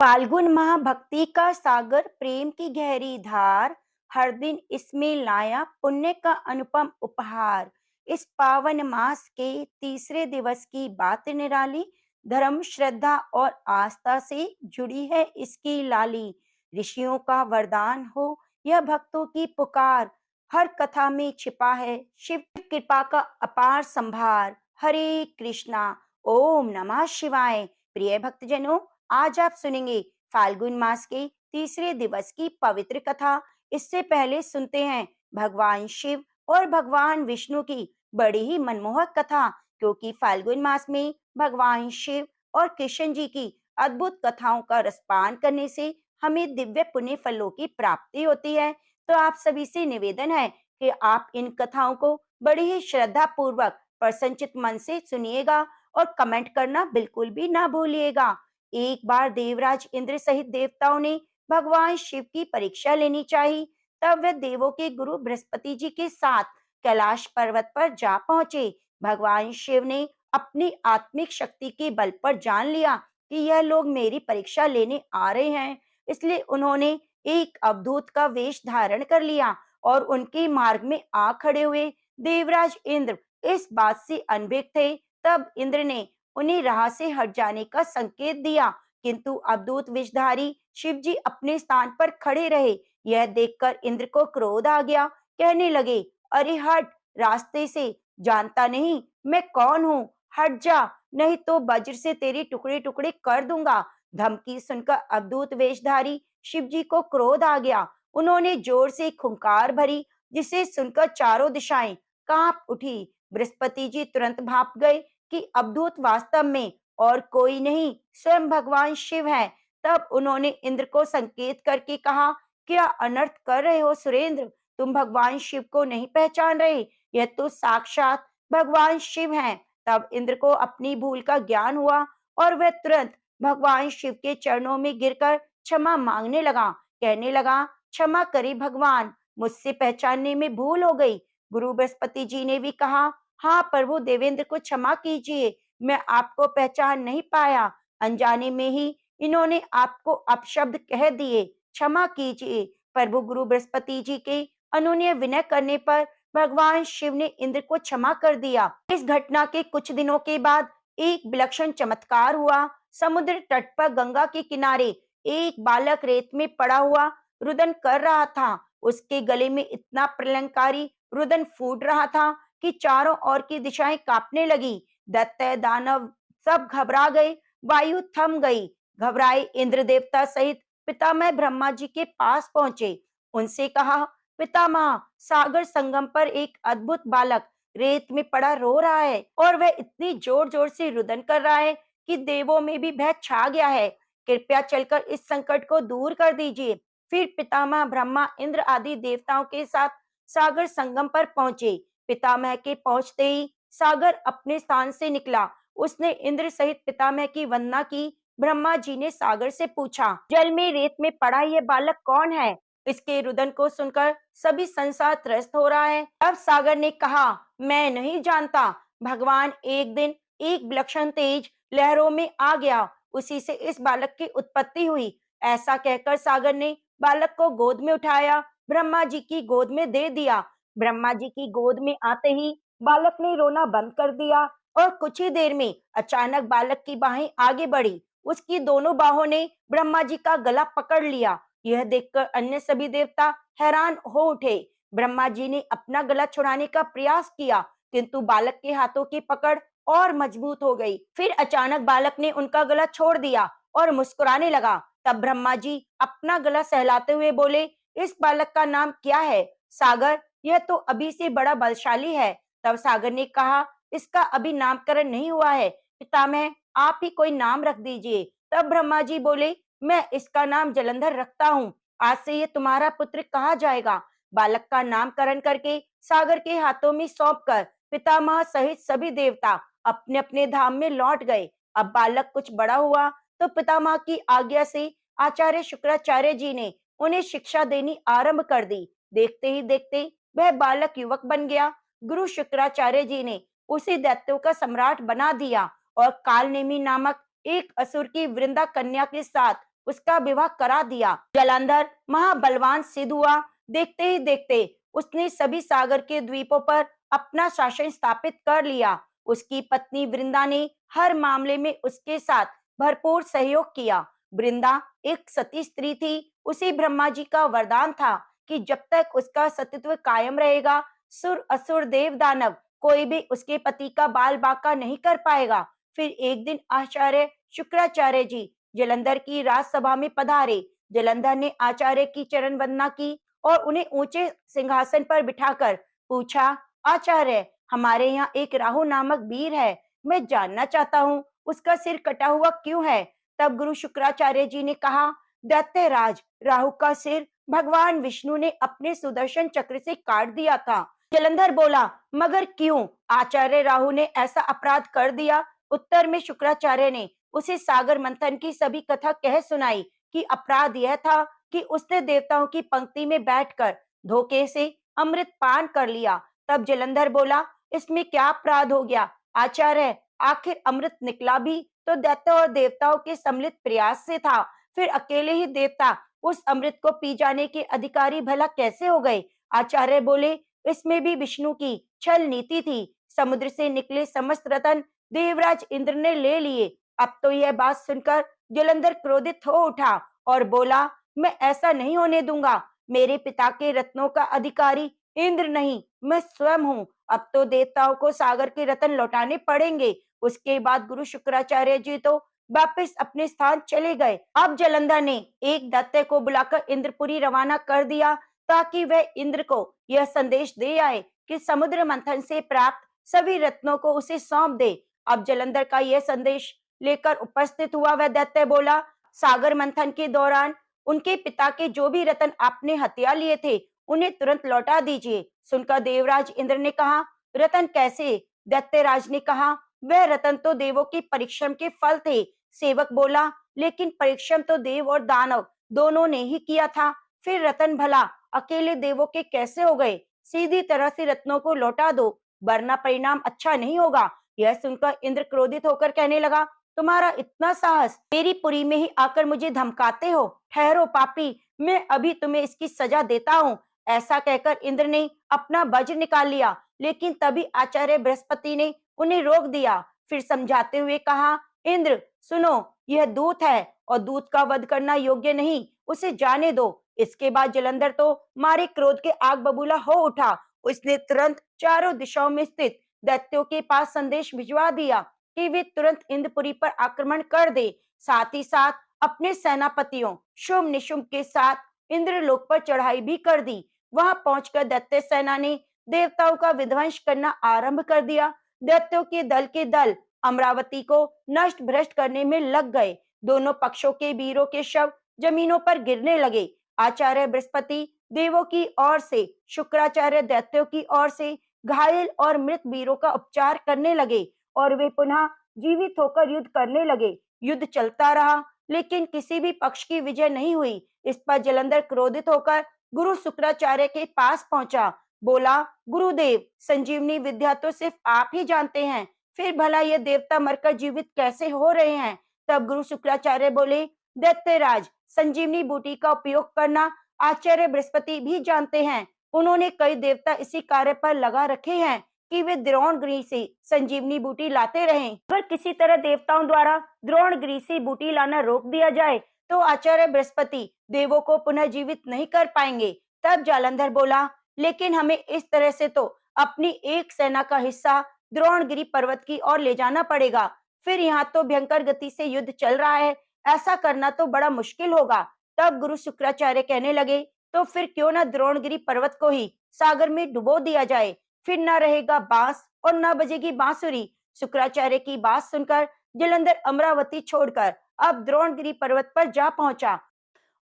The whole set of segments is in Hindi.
फाल्गुन माह भक्ति का सागर, प्रेम की गहरी धार, हर दिन इसमें लाया पुण्य का अनुपम उपहार। इस पावन मास के तीसरे दिवस की बात निराली, धर्म श्रद्धा और आस्था से जुड़ी है इसकी लाली। ऋषियों का वरदान हो यह भक्तों की पुकार, हर कथा में छिपा है शिव कृपा का अपार संभार। हरे कृष्णा, ओम नमः शिवाय। प्रिय भक्तजनों, आज आप सुनेंगे फाल्गुन मास के तीसरे दिवस की पवित्र कथा। इससे पहले सुनते हैं भगवान शिव और भगवान विष्णु की बड़ी ही मनमोहक कथा, क्योंकि फाल्गुन मास में भगवान शिव और कृष्ण जी की अद्भुत कथाओं का रसपान करने से हमें दिव्य पुण्य फलों की प्राप्ति होती है। तो आप सभी से निवेदन है कि आप इन कथाओं को बड़ी ही श्रद्धा पूर्वक प्रसन्नचित मन से सुनिएगा और कमेंट करना बिल्कुल भी ना भूलिएगा। एक बार देवराज इंद्र सहित देवताओं ने भगवान शिव की परीक्षा लेनी चाहिए। तब वे देवों के गुरु बृहस्पति जी के साथ कैलाश पर्वत पर जा पहुंचे। भगवान शिव ने अपनी आत्मिक शक्ति के बल पर जान लिया कि यह लोग मेरी परीक्षा लेने आ रहे हैं, इसलिए उन्होंने एक अवधूत का वेश धारण कर लिया और उनके मार्ग में आ खड़े हुए। देवराज इंद्र इस बात से अनभिज्ञ थे। तब इंद्र ने उन्हें राह से हट जाने का संकेत दिया, किंतु अवधूत विषधारी शिव जी अपने स्थान पर खड़े रहे। यह देखकर इंद्र को क्रोध आ गया। कहने लगे, अरे हट रास्ते से, जानता नहीं मैं कौन हूँ, हट जा, नहीं तो वज्र से तेरे टुकड़े टुकड़े कर दूंगा। धमकी सुनकर अवधूत वेशधारी शिव जी को क्रोध आ गया। उन्होंने जोर से खुंकार भरी, जिसे सुनकर चारों दिशाएं कांप उठी। बृहस्पति जी तुरंत भाप गए कि अवधूत वास्तव में और कोई नहीं, स्वयं भगवान शिव है। तब उन्होंने इंद्र को संकेत करके कहा, क्या अनर्थ कर रहे हो सुरेंद्र? तुम भगवान शिव को नहीं पहचान रहे? यह तो साक्षात भगवान शिव हैं। तब इंद्र को अपनी भूल का ज्ञान हुआ और वह तुरंत भगवान शिव के चरणों में गिरकर क्षमा मांगने लगा। कहने लगा, क्षमा करें भगवान, मुझसे पहचानने में भूल हो गई। गुरु बृहस्पति जी ने भी कहा, हाँ प्रभु देवेंद्र को क्षमा कीजिए, मैं आपको पहचान नहीं पाया, अनजाने में ही इन्होंने आपको अपशब्द कह दिए, क्षमा कीजिए। प्रभु गुरु बृहस्पति जी के अनुनय विनय करने पर भगवान शिव ने इंद्र को क्षमा कर दिया। इस घटना के कुछ दिनों के बाद एक विलक्षण चमत्कार हुआ। समुद्र तट पर गंगा के किनारे एक बालक रेत में पड़ा हुआ रुदन कर रहा था। उसके गले में इतना प्रलंकारी रुदन फूट रहा था कि चारों ओर की दिशाएं कांपने लगी। दैत्य दानव सब घबरा गए, वायु थम गई। घबराए इंद्र देवता सहित पितामह ब्रह्मा जी के पास पहुंचे। उनसे कहा, पितामह, सागर संगम पर एक अद्भुत बालक रेत में पड़ा रो रहा है और वह इतनी जोर जोर से रुदन कर रहा है कि देवों में भी भय छा गया है। कृपया चलकर इस संकट को दूर कर दीजिए। फिर पितामह ब्रह्मा इंद्र आदि देवताओं के साथ सागर संगम पर पहुंचे। पितामह के पहुंचते ही सागर अपने स्थान से निकला। उसने इंद्र सहित पितामह की वंदना की। ब्रह्मा जी ने सागर से पूछा, जल में रेत में पड़ा यह बालक कौन है? इसके रुदन को सुनकर सभी संसार त्रस्त हो रहा है। अब सागर ने कहा, मैं नहीं जानता। भगवान एक दिन एक विलक्षण तेज लहरों में आ गया, उसी से इस बालक की उत्पत्ति हुई। ऐसा कहकर सागर ने बालक को गोद में उठाया, ब्रह्मा जी की गोद में दे दिया। ब्रह्मा जी की गोद में आते ही बालक ने रोना बंद कर दिया और कुछ ही देर में अचानक बालक की बाहें आगे बढ़ी। उसकी दोनों बाहों ने ब्रह्मा जी का गला पकड़ लिया। यह देखकर अन्य सभी देवता हैरान हो उठे। ब्रह्मा जी ने अपना गला छुड़ाने का प्रयास किया, किंतु बालक के हाथों की पकड़ और मजबूत हो गई। फिर अचानक बालक ने उनका गला छोड़ दिया और मुस्कुराने लगा। तब ब्रह्मा जी अपना गला सहलाते हुए बोले, इस बालक का नाम क्या है? सागर, यह तो अभी से बड़ा बलशाली है। तब सागर ने कहा, इसका अभी नामकरण नहीं हुआ है, पितामह आप ही कोई नाम रख दीजिए। तब ब्रह्मा जी बोले, मैं इसका नाम जलंधर रखता हूँ, आज से ये तुम्हारा पुत्र कहा जाएगा। बालक का नामकरण करके सागर के हाथों में सौंपकर पितामह सहित सभी देवता अपने अपने धाम में लौट गए। अब बालक कुछ बड़ा हुआ तो पितामह की आज्ञा से आचार्य शुक्राचार्य जी ने उन्हें शिक्षा देनी आरंभ कर दी। देखते ही देखते वह बालक युवक बन गया। गुरु शुक्राचार्य जी ने उसे दैत्यों का सम्राट बना दिया और कालनेमी नामक एक असुर की वृंदा कन्या के साथ उसका विवाह करा दिया। जलंधर महाबलवान सिद्ध हुआ। देखते ही देखते उसने सभी सागर के द्वीपों पर अपना शासन स्थापित कर लिया। उसकी पत्नी वृंदा ने हर मामले में उसके साथ भरपूर सहयोग किया। वृंदा एक सती स्त्री थी। उसी ब्रह्मा जी का वरदान था कि जब तक उसका सतीत्व कायम रहेगा, सुर असुर देव दानव कोई भी उसके पति का बाल बांका नहीं कर पाएगा। फिर एक दिन आचार्य शुक्राचार्य जी जलंधर की राजसभा में पधारे। जलंधर ने आचार्य की चरण वंदना की और उन्हें ऊंचे सिंहासन पर बिठाकर पूछा, आचार्य, हमारे यहाँ एक राहु नामक वीर है, मैं जानना चाहता हूँ उसका सिर कटा हुआ क्यों है। तब गुरु शुक्राचार्य जी ने कहा, दैत्यराज, राहु का सिर भगवान विष्णु ने अपने सुदर्शन चक्र से काट दिया था। जलंधर बोला, मगर क्यों? आचार्य राहु ने ऐसा अपराध कर दिया। उत्तर में शुक्राचार्य ने उसे सागर मंथन की सभी कथा कह सुनाई कि अपराध यह था कि उसने देवताओं की पंक्ति में बैठकर धोखे से अमृत पान कर लिया। तब जलंधर बोला, इसमें क्या अपराध हो गया आचार्य? आखिर अमृत निकला भी तो दैत्य और देवताओं के सम्मिलित प्रयास से था। फिर अकेले ही देवता उस अमृत को पी जाने के अधिकारी भला कैसे हो गए? आचार्य बोले, इसमें भी विष्णु की छल नीति थी। समुद्र से निकले समस्त रतन देवराज इंद्र ने ले लिए। अब तो यह बात सुनकर जलंधर क्रोधित हो उठा और बोला, मैं ऐसा नहीं होने दूंगा। मेरे पिता के रत्नों का अधिकारी इंद्र नहीं, मैं स्वयं हूँ। अब तो देवताओं को सागर के रत्न लौटाने पड़ेंगे। उसके बाद गुरु शुक्राचार्य जी तो वापस अपने स्थान चले गए। अब जलंधर ने एक दैत्य को बुलाकर इंद्रपुरी रवाना कर दिया ताकि वह इंद्र को यह संदेश दे आए कि समुद्र मंथन से प्राप्त सभी रत्नों को उसे सौंप दे। अब जलंधर का यह संदेश लेकर उपस्थित हुआ वह दैत्य बोला, सागर मंथन के दौरान उनके पिता के जो भी रत्न आपने हत्या लिए थे उन्हें तुरंत लौटा दीजिए। सुनकर देवराज इंद्र ने कहा, रतन कैसे? दैत्यराज ने कहा, वह रतन तो देवों के परिश्रम के फल थे। सेवक बोला, लेकिन परिश्रम तो देव और दानव दोनों ने ही किया था। फिर रतन भला अकेले देवों के कैसे हो गए? सीधी तरह से रत्नों को लौटा दो, वरना परिणाम अच्छा नहीं होगा। यह सुनकर इंद्र क्रोधित होकर कहने लगा, तुम्हारा इतना साहस, मेरी पुरी में ही आकर मुझे धमकाते हो? ठहरो पापी, मैं अभी तुम्हें इसकी सजा देता हूँ। ऐसा कहकर इंद्र ने अपना वज्र निकाल लिया, लेकिन तभी आचार्य बृहस्पति ने उन्हें रोक दिया। फिर समझाते हुए कहा, इंद्र सुनो, यह दूत है और दूत का वध करना योग्य नहीं, उसे जाने दो। इसके बाद जलंधर तो मारे क्रोध के आग बबूला हो उठा। उसने तुरंत चारों दिशाओं में स्थित दैत्यों के पास संदेश भिजवा दिया कि वे तुरंत इंद्रपुरी पर आक्रमण कर दे। साथ ही साथ अपने सेनापतियों शुंभ निशुंभ के साथ इंद्रलोक पर चढ़ाई भी कर दी। वहां पहुंचकर दैत्य सेना ने देवताओं का विध्वंस करना आरंभ कर दिया। दैत्यों के दल अमरावती को नष्ट भ्रष्ट करने में लग गए। दोनों पक्षों के वीरों के शव जमीनों पर गिरने लगे। आचार्य बृहस्पति देवों की ओर से, शुक्राचार्य दैत्यों की ओर से घायल और मृत वीरों का उपचार करने लगे और वे पुनः जीवित होकर युद्ध करने लगे। युद्ध चलता रहा, लेकिन किसी भी पक्ष की विजय नहीं हुई। इस पर जलंधर क्रोधित होकर गुरु शुक्राचार्य के पास पहुंचा। बोला, गुरुदेव, संजीवनी विद्या तो सिर्फ आप ही जानते हैं, फिर भला ये देवता मरकर जीवित कैसे हो रहे हैं? तब गुरु शुक्राचार्य बोले, दैत्यराज, संजीवनी बूटी का उपयोग करना आचार्य बृहस्पति भी जानते हैं। उन्होंने कई देवता इसी कार्य पर लगा रखे हैं कि वे द्रोणगिरी से संजीवनी बूटी लाते रहें। अगर किसी तरह देवताओं द्वारा द्रोणगिरी से बूटी लाना रोक दिया जाए तो आचार्य बृहस्पति देवों को पुनः जीवित नहीं कर पाएंगे। तब जालंधर बोला, लेकिन हमें इस तरह से तो अपनी एक सेना का हिस्सा द्रोणगिरी पर्वत की ओर ले जाना पड़ेगा। फिर यहाँ तो भयंकर गति से युद्ध चल रहा है, ऐसा करना तो बड़ा मुश्किल होगा। तब गुरु शुक्राचार्य कहने लगे, तो फिर क्यों न द्रोणगिरी पर्वत को ही सागर में डुबो दिया जाए, फिर न रहेगा बांस और न बजेगी बांसुरी। शुक्राचार्य की बात सुनकर जलंधर अमरावती छोड़कर अब द्रोणगिरी पर्वत पर जा पहुंचा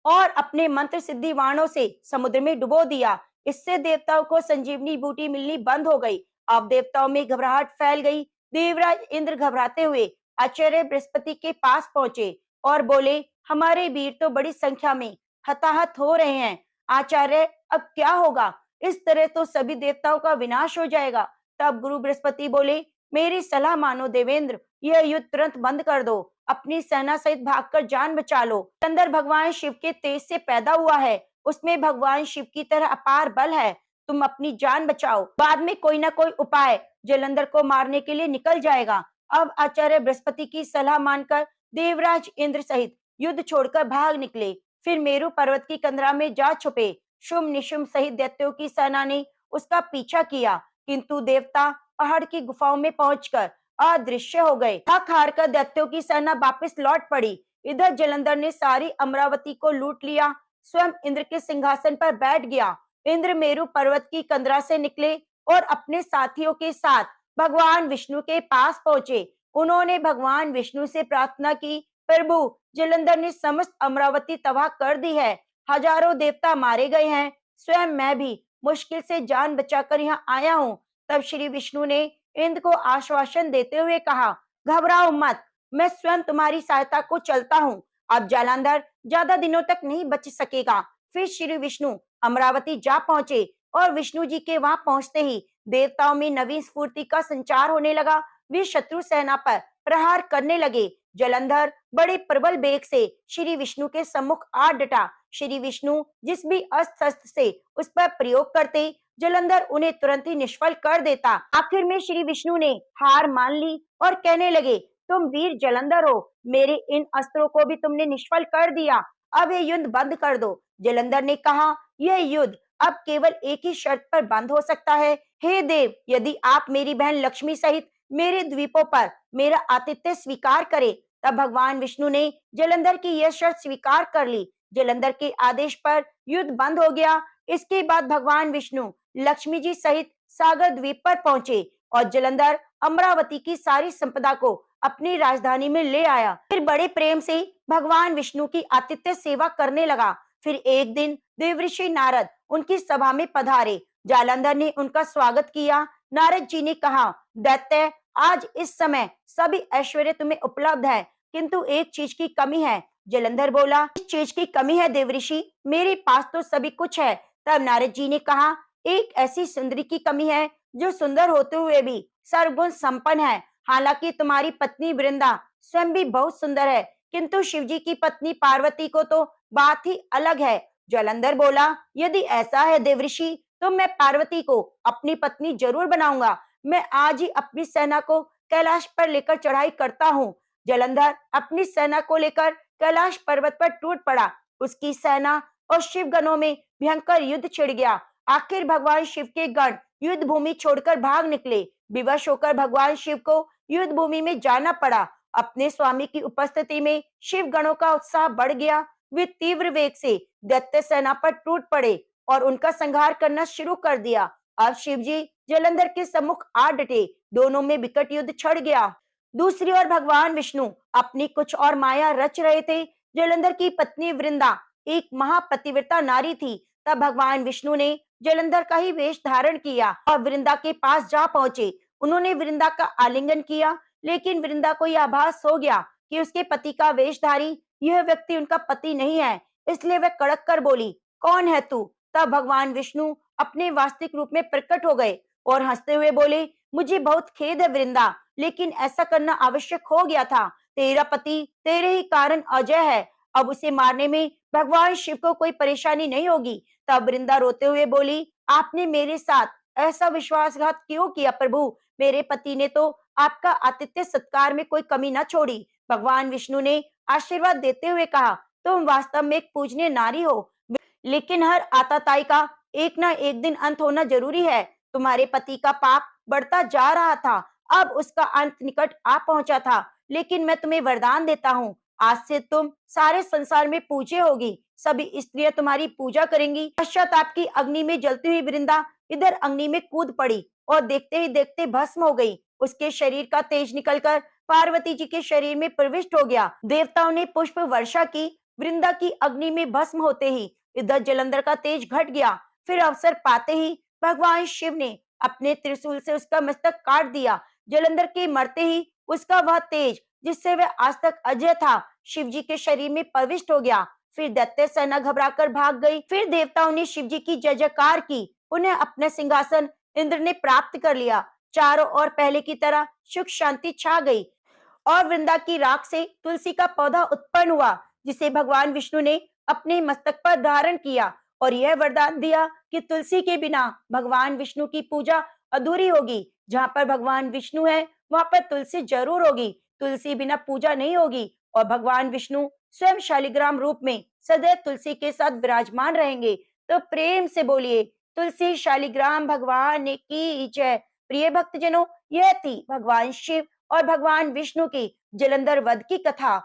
और अपने मंत्र सिद्धि वाणों से समुद्र में डुबो दिया। इससे देवताओं को संजीवनी बूटी मिलनी बंद हो गई। अब देवताओं में घबराहट फैल गई। देवराज इंद्र घबराते हुए आचार्य बृहस्पति के पास पहुंचे और बोले, हमारे वीर तो बड़ी संख्या में हताहत हो रहे हैं। आचार्य, अब क्या होगा? इस तरह तो सभी देवताओं का विनाश हो जाएगा। तब गुरु बृहस्पति बोले, मेरी सलाह मानो देवेंद्र, यह युद्ध तुरंत बंद कर दो। अपनी सेना सहित भागकर जान बचा लो। जलंधर भगवान शिव के तेज से पैदा हुआ है, उसमें भगवान शिव की तरह अपार बल है। तुम अपनी जान बचाओ, बाद में कोई ना कोई उपाय जलंधर को मारने के लिए निकल जाएगा। अब आचार्य बृहस्पति की सलाह मानकर देवराज इंद्र सहित युद्ध छोड़कर भाग निकले। फिर मेरु पर्वत की कंदरा में जा छुपे। शुंभ निशुंभ सहित दैत्यों की सेना ने उसका पीछा किया, किंतु देवता पहाड़ की गुफाओं में पहुंचकर अदृश्य हो गए। थक हार कर दैत्यों की सेना वापस लौट पड़ी। इधर जलंधर ने सारी अमरावती को लूट लिया, स्वयं इंद्र के सिंहासन पर बैठ गया। इंद्र मेरु पर्वत की कंदरा से निकले और अपने साथियों के साथ भगवान विष्णु के पास पहुंचे। उन्होंने भगवान विष्णु से प्रार्थना की, प्रभु, जलंधर ने समस्त अमरावती तबाह कर दी है, हजारों देवता मारे गए हैं, स्वयं मैं भी मुश्किल से जान बचाकर यहाँ आया हूँ। तब श्री विष्णु ने इंद्र को आश्वासन देते हुए कहा, घबराओ मत, मैं स्वयं तुम्हारी सहायता को चलता हूँ। अब जालंधर ज्यादा दिनों तक नहीं बच सकेगा। फिर श्री विष्णु अमरावती जा पहुंचे और विष्णु जी के वहां पहुंचते ही देवताओं में नवी स्फूर्ति का संचार होने लगा। वे शत्रु सेना पर प्रहार करने लगे। जलंधर बड़े प्रबल बेग से श्री विष्णु के सम्मुख आ डटा। श्री विष्णु जिस भी अस्त्र शस्त्र से उस पर प्रयोग करते, जलंधर उन्हें तुरंत ही निष्फल कर देता। आखिर में श्री विष्णु ने हार मान ली और कहने लगे, तुम वीर जलंधर हो, मेरे इन अस्त्रों को भी तुमने निष्फल कर दिया, अब ये युद्ध बंद कर दो। जलंधर ने कहा, यह युद्ध अब केवल एक ही शर्त पर बंद हो सकता है। हे देव, यदि आप मेरी बहन लक्ष्मी सहित मेरे द्वीपों पर मेरा आतिथ्य स्वीकार करें। तब भगवान विष्णु ने जलंधर की यह शर्त स्वीकार कर ली। जलंधर के आदेश पर युद्ध बंद हो गया। इसके बाद भगवान विष्णु लक्ष्मी जी सहित सागर द्वीप पर पहुंचे और जलंधर अमरावती की सारी संपदा को अपनी राजधानी में ले आया। फिर बड़े प्रेम से भगवान विष्णु की आतिथ्य सेवा करने लगा। फिर एक दिन देवऋषि नारद उनकी सभा में पधारे। जालंधर ने उनका स्वागत किया। नारद जी ने कहा, दैत्य, आज इस समय सभी ऐश्वर्य तुम्हें उपलब्ध है, किंतु एक चीज की कमी है। जलंधर बोला, इस चीज की कमी है देवऋषि, मेरे पास तो सभी कुछ है। तब नारद जी ने कहा, एक ऐसी सुंदरी की कमी है जो सुंदर होते हुए भी सर्वगुण संपन्न है। हालांकि तुम्हारी पत्नी वृंदा स्वयं भी बहुत सुंदर है, किंतु शिवजी की पत्नी पार्वती को तो बात ही अलग है। जलंधर बोला, यदि ऐसा है देवऋषि, तो मैं पार्वती को अपनी पत्नी जरूर बनाऊंगा। मैं आज ही अपनी सेना को कैलाश पर लेकर चढ़ाई करता हूँ। जलंधर अपनी सेना को लेकर कैलाश पर्वत पर टूट पड़ा। उसकी सेना और शिव गणों में भयंकर युद्ध छिड़ गया। आखिर भगवान शिव के गण युद्ध भूमि छोड़कर भाग निकले। विवश होकर भगवान शिव को युद्ध भूमि में जाना पड़ा। अपने स्वामी की उपस्थिति में शिव गणों का उत्साह बढ़ गया। वे तीव्र वेग से दैत्य सेना पर टूट पड़े और उनका संहार करना शुरू कर दिया। अब शिव जी जलंधर के सम्मुख आ डटे। दोनों में विकट युद्ध छिड़ गया। दूसरी ओर भगवान विष्णु अपनी कुछ और माया रच रहे थे। जलंधर की पत्नी वृंदा एक महापतिव्रता नारी थी। तब भगवान विष्णु ने जलंधर का ही वेश धारण किया और वृंदा के पास जा पहुंचे। उन्होंने वृंदा का आलिंगन किया, लेकिन वृंदा को यह आभास हो गया कि उसके पति का वेशधारी यह व्यक्ति उनका पति नहीं है। इसलिए वह कड़क कर बोली, कौन है तू? तब भगवान विष्णु अपने वास्तविक रूप में प्रकट हो गए और हंसते हुए बोले, मुझे बहुत खेद है वृंदा, लेकिन ऐसा करना आवश्यक हो गया था। तेरा पति तेरे ही कारण अजय है। अब उसे मारने में भगवान शिव को कोई परेशानी नहीं होगी। तब वृंदा रोते हुए बोली, आपने मेरे साथ ऐसा विश्वासघात क्यों किया प्रभु? मेरे पति ने तो आपका आतिथ्य सत्कार में कोई कमी न छोड़ी। भगवान विष्णु ने आशीर्वाद देते हुए कहा, तुम वास्तव में एक पूजनीय नारी हो, लेकिन हर आताताई का एक ना एक दिन अंत होना जरूरी है। तुम्हारे पति का पाप बढ़ता जा रहा था, अब उसका अंत निकट आ पहुंचा था। लेकिन मैं तुम्हें वरदान देता हूँ, आज से तुम सारे संसार में पूज्य होगी। सभी स्त्रियां तुम्हारी पूजा करेंगी। पश्चात आपकी अग्नि में जलती हुई वृंदा इधर अग्नि में कूद पड़ी और देखते ही देखते भस्म हो गई। उसके शरीर का तेज निकलकर पार्वती जी के शरीर में प्रविष्ट हो गया। देवताओं ने पुष्प वर्षा की। वृंदा की अग्नि में भस्म होते ही इधर जलंधर का तेज घट गया। फिर अवसर पाते ही भगवान शिव ने अपने त्रिशूल से उसका मस्तक काट दिया। जलंधर के मरते ही उसका वह तेज जिससे वह आज तक अजय था, शिव जी के शरीर में प्रविष्ट हो गया। फिर दैत्य सेना घबराकर भाग गई। फिर देवताओं ने शिव जी की जय जयकार की। उन्हें अपना सिंहासन इंद्र ने प्राप्त कर लिया। चारों ओर पहले की तरह सुख शांति छा गई। और वृंदा की राख से तुलसी का पौधा उत्पन्न हुआ, जिसे भगवान विष्णु ने अपने मस्तक पर धारण किया और यह वरदान दिया कि तुलसी के बिना भगवान विष्णु की पूजा अधूरी होगी। जहाँ पर भगवान विष्णु है, वहां पर तुलसी जरूर होगी। तुलसी बिना पूजा नहीं होगी और भगवान विष्णु स्वयं शालिग्राम रूप में सदैव तुलसी के साथ विराजमान रहेंगे। तो प्रेम से बोलिए, तुलसी शालिग्राम भगवान की जय। प्रिय भक्तजनों, यह थी भगवान शिव और भगवान विष्णु की जलंधर वध की कथा।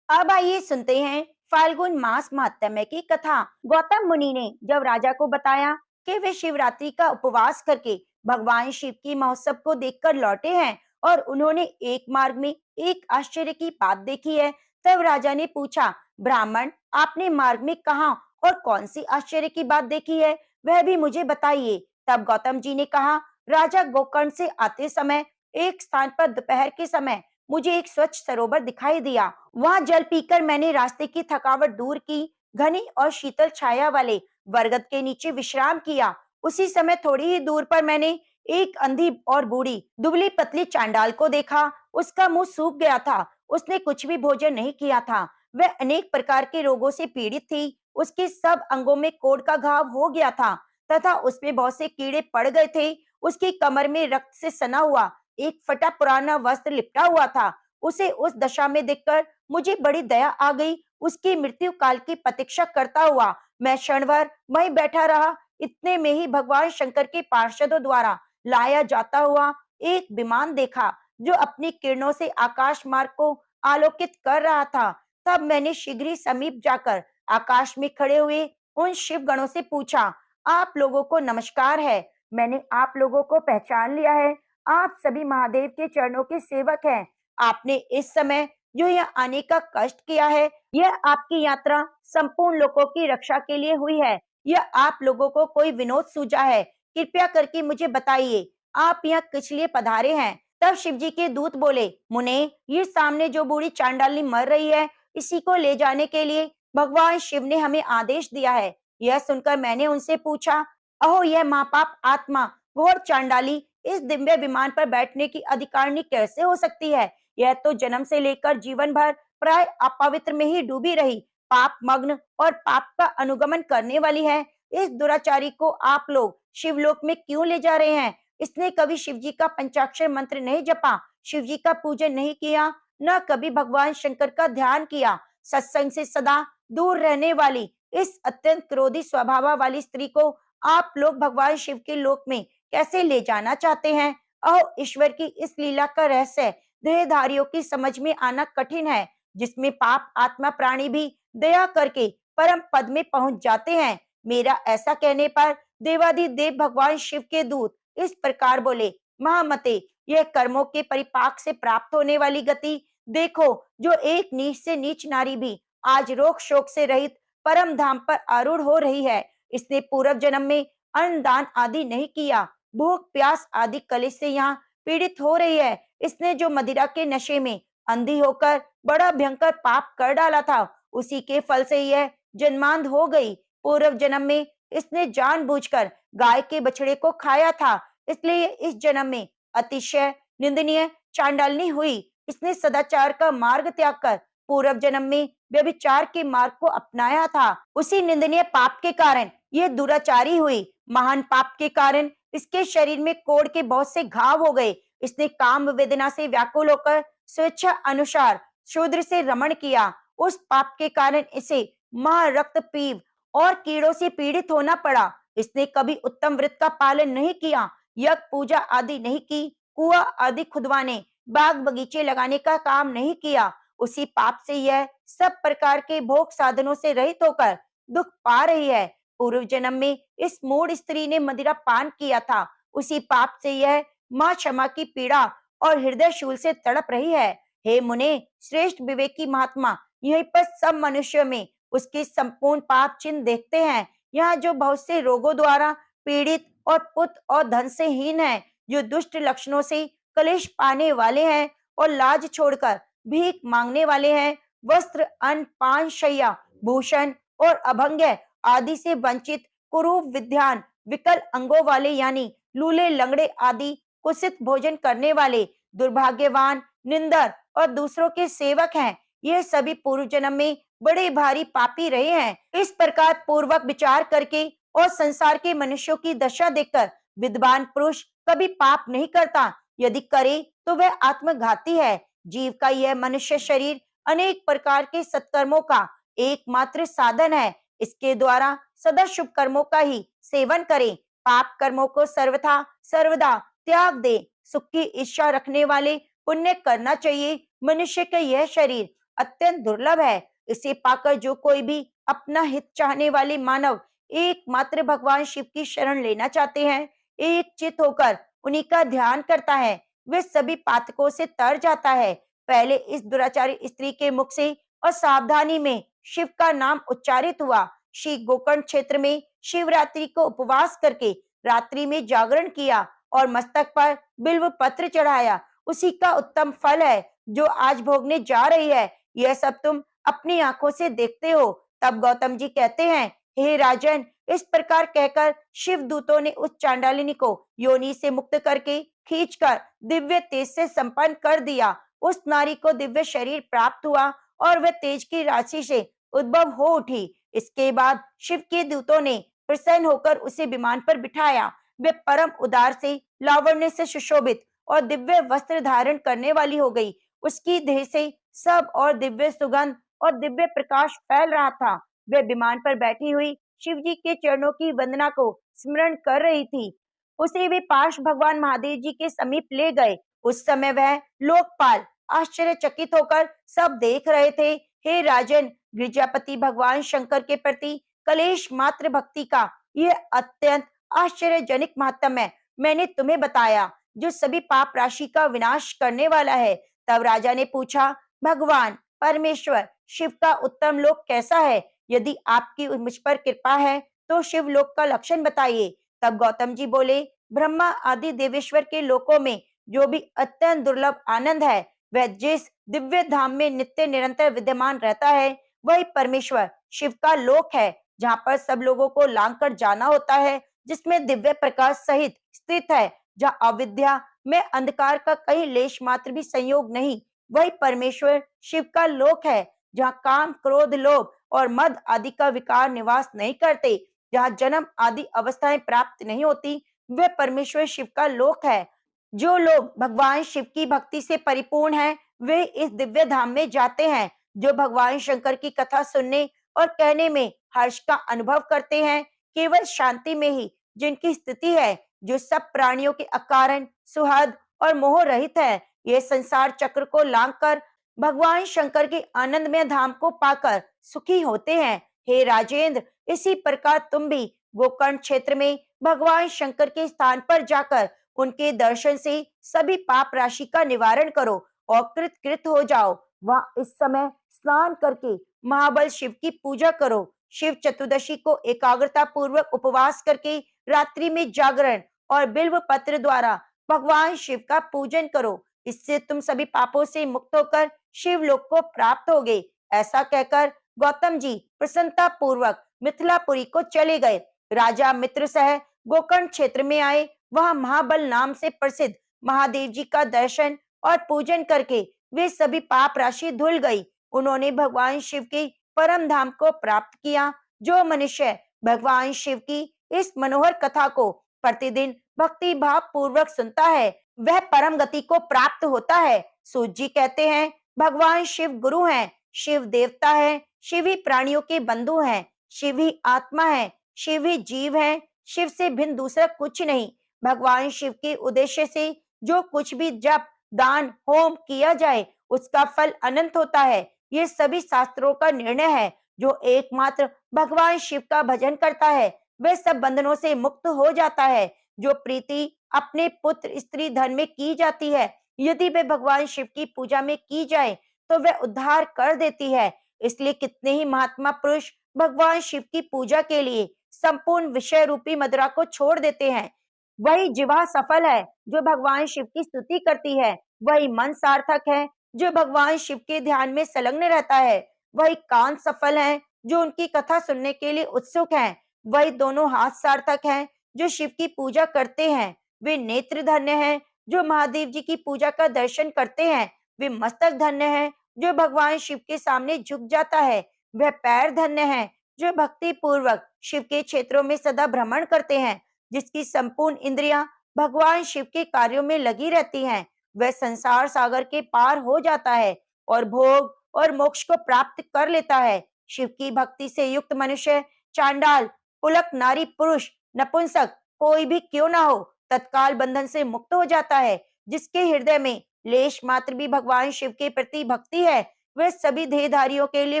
अब आइए सुनते हैं फाल्गुन मास महात्म्य की कथा। गौतम मुनि ने जब राजा को बताया कि वे शिवरात्रि का उपवास करके भगवान शिव की महोत्सव को देखकर लौटे हैं और उन्होंने एक मार्ग में एक आश्चर्य की बात देखी है, तब राजा ने पूछा, ब्राह्मण, आपने मार्ग में कहा और कौन सी आश्चर्य की बात देखी है, वह भी मुझे बताइए। तब गौतम जी ने कहा, राजा, गोकर्ण से आते समय एक स्थान पर दोपहर के समय मुझे एक स्वच्छ सरोवर दिखाई दिया। वहां जल पीकर मैंने रास्ते की थकावट दूर की। घनी और शीतल छाया वाले बरगद के नीचे विश्राम किया। उसी समय थोड़ी ही दूर पर मैंने एक अंधी और बूढ़ी दुबली पतली चांडाल को देखा। उसका मुंह सूख गया था। उसने कुछ भी भोजन नहीं किया था। वह अनेक प्रकार के रोगों से पीड़ित थी। उसके सब अंगों में कोढ़ का घाव हो गया था तथा उसमें बहुत से कीड़े पड़ गए थे। उसकी कमर में रक्त से सना हुआ एक फटा पुराना वस्त्र लिपटा हुआ था। उसे उस दशा में देखकर मुझे बड़ी दया आ गई। उसकी मृत्यु काल की प्रतीक्षा करता हुआ मैं क्षण भर वहीं बैठा रहा। इतने में ही भगवान शंकर के पार्षदों द्वारा लाया जाता हुआ एक विमान देखा, जो अपनी किरणों से आकाश मार्ग को आलोकित कर रहा था। तब मैंने शीघ्र ही समीप जाकर आकाश में खड़े हुए उन शिव गणों से पूछा, आप लोगों को नमस्कार है। मैंने आप लोगों को पहचान लिया है। आप सभी महादेव के चरणों के सेवक हैं। आपने इस समय जो यह आने का कष्ट किया है, यह आपकी यात्रा संपूर्ण लोगों की रक्षा के लिए हुई है। यह आप लोगों को कोई विनोद सूझा है? कृपया करके मुझे बताइए, आप यहाँ किस लिए पधारे हैं? तब शिव जी के दूत बोले, मुने, ये सामने जो बूढ़ी चांडाली मर रही है, इसी को ले जाने के लिए भगवान शिव ने हमें आदेश दिया है। यह सुनकर मैंने उनसे पूछा, अहो, यह महापाप आत्मा घोर चांडाली इस दिव्य विमान पर बैठने की अधिकारिणी कैसे हो सकती है? यह तो जन्म से लेकर जीवन भर प्राय अपवित्र में ही डूबी रही, पाप मग्न और पाप का अनुगमन करने वाली है। इस दुराचारी को आप लोग शिवलोक में क्यों ले जा रहे हैं? इसने कभी शिव जी का पंचाक्षर मंत्र नहीं जपा, शिव जी का पूजन नहीं किया, न कभी भगवान शंकर का ध्यान किया। सत्संग से सदा दूर रहने वाली इस अत्यंत क्रोधी स्वभाव वाली स्त्री को आप लोग भगवान शिव के लोक में कैसे ले जाना चाहते हैं? और ईश्वर की इस लीला का रहस्य देहधारियों की समझ में आना कठिन है, जिसमें पाप आत्मा प्राणी भी दया करके परम पद में पहुंच जाते हैं। मेरा ऐसा कहने पर देवाधिदेव भगवान शिव के दूत इस प्रकार बोले, महामते, यह कर्मों के परिपाक से प्राप्त होने वाली गति देखो, जो एक नीच से नीच नारी भी आज रोग शोक से रहित परम धाम पर आरूढ़ हो रही है। इसने पूर्व जन्म में अन्न दान आदि नहीं किया, भूख प्यास आदि कलेश से यहाँ पीड़ित हो रही है। इसने जो मदिरा के नशे में अंधी होकर बड़ा भयंकर पाप कर डाला था, उसी के फल से यह जन्मांध हो गई। पूर्व जन्म में इसने जानबूझकर गाय के बछड़े को खाया था, इसलिए इस जन्म में अतिशय निंदनीय चांडालनी हुई। इसने सदाचार का मार्ग त्याग कर पूर्व जन्म में व्यभिचार के मार्ग को अपनाया था। उसी निंदनीय पाप के कारण ये दुराचारी हुई। महान पाप के कारण इसके शरीर में कोढ़ के बहुत से घाव हो गए। इसने काम वेदना से व्याकुल होकर स्वेच्छा अनुसार शूद्र से रमण किया। उस पाप के कारण इसे महा रक्त पीव और कीड़ों से पीड़ित होना पड़ा। इसने कभी उत्तम व्रत का पालन नहीं किया, यज्ञ पूजा आदि नहीं की, कुआं आदि खुदवाने, बाग बगीचे लगाने का काम नहीं किया। उसी पाप से यह सब प्रकार के भोग साधनों से रहित होकर दुख पा रही है। पूर्व जन्म में इस मूढ़ स्त्री ने मदिरा पान किया था। उसी पाप से यह माँ क्षमा की पीड़ा और हृदय शूल से तड़प रही है। हे मुने, श्रेष्ठ विवेकी महात्मा, यहीं पर सब मनुष्यों में उसके संपूर्ण पाप चिन्ह देखते हैं। यहाँ जो बहुत से रोगों द्वारा पीड़ित और पुत्र और धन से हीन है, जो दुष्ट लक्षणों से कलेश पाने वाले हैं और लाज छोड़कर भीख मांगने वाले हैं, वस्त्र अन्न पान शैया भूषण और अभंग आदि से वंचित, कुरूप विद्यान विकल अंगों वाले यानी लूले लंगड़े आदि कुत्सित भोजन करने वाले, दुर्भाग्यवान निंदर और दूसरों के सेवक हैं। यह सभी पूर्व जन्म में बड़े भारी पापी रहे हैं। इस प्रकार पूर्वक विचार करके और संसार के मनुष्यों की दशा देखकर विद्वान पुरुष कभी पाप नहीं करता। यदि करे तो वह आत्मघाती है। जीव का यह मनुष्य शरीर अनेक प्रकार के सत्कर्मों का एकमात्र साधन है। इसके द्वारा सदा शुभ कर्मों का ही सेवन करें। पाप कर्मों को सर्वथा सर्वदा त्याग दे। सुख की इच्छा रखने वाले पुण्य करना चाहिए। मनुष्य का यह शरीर अत्यंत दुर्लभ है। इसे पाकर जो कोई भी अपना हित चाहने वाले मानव एकमात्र भगवान शिव की शरण लेना चाहते हैं, एक चित होकर उन्हीं का ध्यान करता है, वे सभी पातकों से तर जाता है। पहले इस दुराचारी स्त्री के मुख से और सावधानी में शिव का नाम उच्चारित हुआ। श्री गोकर्ण क्षेत्र में शिवरात्रि को उपवास करके रात्रि में जागरण किया और मस्तक पर बिल्व पत्र चढ़ाया। उसी का उत्तम फल है जो आज भोगने जा रही है। यह सब तुम अपनी आंखों से देखते हो। तब गौतम जी कहते हैं, हे राजन, इस प्रकार कहकर शिव दूतों ने उस चांडालिनी को योनि से मुक्त करके खींचकर दिव्य तेज से संपन्न कर दिया। उस नारी को दिव्य शरीर प्राप्त हुआ और वह तेज की राशि से उद्भव हो उठी। इसके बाद शिव के दूतों ने प्रसन्न होकर उसे विमान पर बिठाया। वे परम उदार से लावण्य से सुशोभित और दिव्य वस्त्र धारण करने वाली हो गई। उसकी देह से सब और दिव्य सुगंध और दिव्य प्रकाश फैल रहा था। वे विमान पर बैठी हुई शिव जी के चरणों की वंदना को स्मरण कर रही थी। उसे वे पार्श्व भगवान महादेव जी के समीप ले गए। उस समय वह लोकपाल आश्चर्यचकित होकर सब देख रहे थे। हे राजन, गिरिजापति भगवान शंकर के प्रति कलेश मात्र भक्ति का यह अत्यंत आश्चर्यजनक महात्म्य है, मैंने तुम्हें बताया, जो सभी पाप राशि का विनाश करने वाला है। तब राजा ने पूछा, भगवान परमेश्वर, शिव का उत्तम लोक कैसा है? यदि आपकी मुझ पर कृपा है तो शिव लोक का लक्षण बताइए। तब गौतम जी बोले, ब्रह्मा आदि देवेश्वर के लोकों में जो भी अत्यंत दुर्लभ आनंद है, वह जिस दिव्य धाम में नित्य निरंतर विद्यमान रहता है, वही परमेश्वर शिव का लोक है, जहाँ पर सब लोगों को लांग कर जाना होता है, जिसमें दिव्य प्रकाश सहित स्थित है, जहाँ अविद्या में अंधकार का कहीं लेश मात्र भी संयोग नहीं, वही परमेश्वर शिव का लोक है, जहाँ काम क्रोध लोभ और मद आदि का विकार निवास नहीं करते, जहाँ जन्म आदि अवस्थाएं प्राप्त नहीं होती, वह परमेश्वर शिव का लोक है। जो लोग भगवान शिव की भक्ति से परिपूर्ण हैं, वे इस दिव्य धाम में जाते हैं। जो भगवान शंकर की कथा सुनने और कहने में हर्ष का अनुभव करते हैं, केवल शांति में ही जिनकी स्थिति है, जो सब प्राणियों के अकारण सुहद और मोह रहित है, ये संसार चक्र को लांघकर भगवान शंकर के आनंदमय धाम को पाकर सुखी होते हैं। हे राजेंद्र, इसी प्रकार तुम भी गोकर्ण क्षेत्र में भगवान शंकर के स्थान पर जाकर उनके दर्शन से सभी पाप राशि का निवारण करो और कृत हो जाओ। वहाँ इस समय स्नान करके महाबल शिव की पूजा करो। शिव चतुर्दशी को एकाग्रता पूर्वक उपवास करके रात्रि में जागरण और बिल्व पत्र द्वारा भगवान शिव का पूजन करो। इससे तुम सभी पापों से मुक्त होकर शिवलोक को प्राप्त होगे। ऐसा कहकर गौतम जी प्रसन्नता पूर्वक मिथिलापुरी को चले गए। राजा मित्र सह गोकर्ण क्षेत्र में आए। वहां महाबल नाम से प्रसिद्ध महादेव जी का दर्शन और पूजन करके वे सभी पाप राशि धुल गई। उन्होंने भगवान शिव के परम धाम को प्राप्त किया। जो मनुष्य भगवान शिव की इस मनोहर कथा को प्रतिदिन भक्ति भाव पूर्वक सुनता है, वह परम गति को प्राप्त होता है। सूत जी कहते हैं, भगवान शिव गुरु हैं, शिव देवता है, शिव ही प्राणियों के बंधु हैं, शिव ही आत्मा है, शिव ही जीव है, शिव से भिन्न दूसरा कुछ नहीं। भगवान शिव के उद्देश्य से जो कुछ भी जप दान होम किया जाए, उसका फल अनंत होता है। ये सभी शास्त्रों का निर्णय है। जो एकमात्र भगवान शिव का भजन करता है, वह सब बंधनों से मुक्त हो जाता है। जो प्रीति अपने पुत्र स्त्री धन में की जाती है, यदि वे भगवान शिव की पूजा में की जाए तो वह उद्धार कर देती है। इसलिए कितने ही महात्मा पुरुष भगवान शिव की पूजा के लिए संपूर्ण विषय रूपी मदिरा को छोड़ देते हैं। वही जिह्वा सफल है जो भगवान शिव की स्तुति करती है। वही मन सार्थक है जो भगवान शिव के ध्यान में संलग्न रहता है। वही कान सफल है जो उनकी कथा सुनने के लिए उत्सुक हैं। वही दोनों हाथ सार्थक हैं जो शिव की पूजा करते हैं। वे नेत्र धन्य हैं जो महादेव जी की पूजा का दर्शन करते हैं। वे मस्तक धन्य है जो भगवान शिव के सामने झुक जाता है। वह पैर धन्य है जो भक्ति पूर्वक शिव के क्षेत्रों में सदा भ्रमण करते हैं। जिसकी संपूर्ण इंद्रियां भगवान शिव के कार्यों में लगी रहती हैं। वह संसार सागर के पार हो जाता है और भोग और मोक्ष को प्राप्त कर लेता है। शिव की भक्ति से युक्त मनुष्य, चांडाल, पुलक, नारी, पुरुष, नपुंसक कोई भी क्यों ना हो, तत्काल बंधन से मुक्त हो जाता है। जिसके हृदय में लेश मात्र भी भगवान शिव के प्रति भक्ति है, वह सभी देहधारियों के लिए